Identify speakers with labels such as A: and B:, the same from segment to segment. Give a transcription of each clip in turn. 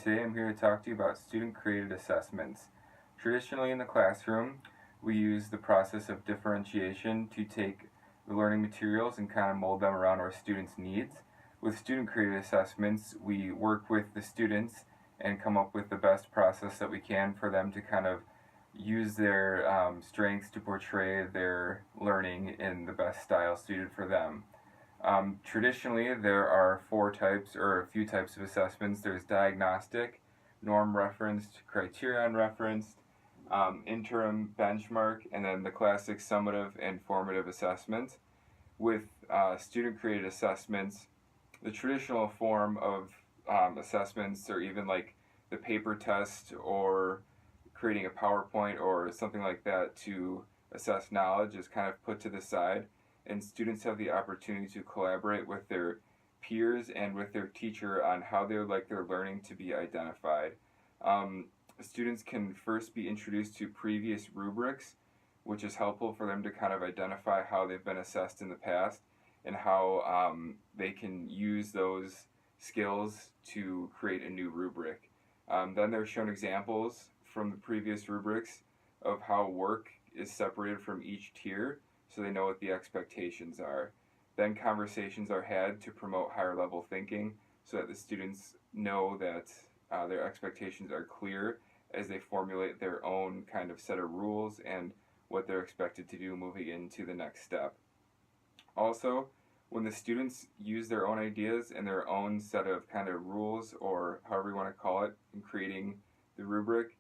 A: Today I'm here to talk to you about student-created assessments. Traditionally in the classroom, we use the process of differentiation to take the learning materials and kind of mold them around our students' needs. With student-created assessments, we work with the students and come up with the best process that we can for them to kind of use their strengths to portray their learning in the best style suited for them. Traditionally, there are four types or a few types of assessments. There's diagnostic, norm referenced, criterion referenced, interim benchmark, and then the classic summative and formative assessments. With student created assessments, the traditional form of assessments, or even like the paper test or creating a PowerPoint or something like that to assess knowledge, is kind of put to the side, and students have the opportunity to collaborate with their peers and with their teacher on how they would like their learning to be identified. Um, Students can first be introduced to previous rubrics, which is helpful for them to kind of identify how they've been assessed in the past and how they can use those skills to create a new rubric. Then they're shown examples from the previous rubrics of how work is separated from each tier, so they know what the expectations are. Then conversations are had to promote higher level thinking so that the students know that their expectations are clear as they formulate their own kind of set of rules and what they're expected to do moving into the next step. Also, when the students use their own ideas and their own set of kind of rules, or however you want to call it, in creating the rubric,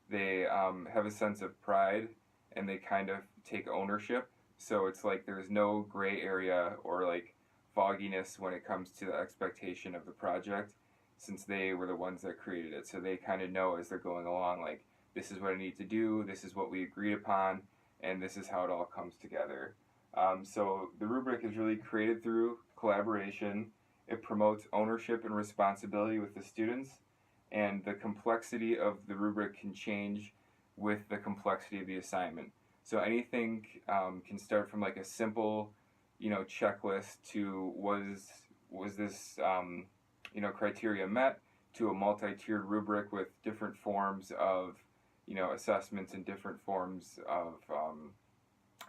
A: they have a sense of pride and they kind of take ownership. So it's like there's no gray area or like fogginess when it comes to the expectation of the project, since they were the ones that created it. So they kind of know as they're going along, like, this is what I need to do, this is what we agreed upon, and this is how it all comes together. So the rubric is really created through collaboration. It promotes ownership and responsibility with the students, and the complexity of the rubric can change with the complexity of the assignment. So anything can start from like a simple, checklist to was this criteria met, to a multi-tiered rubric with different forms of assessments and different forms of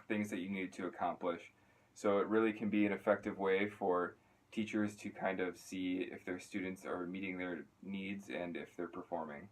A: things that you need to accomplish. So it really can be an effective way for teachers to kind of see if their students are meeting their needs and if they're performing.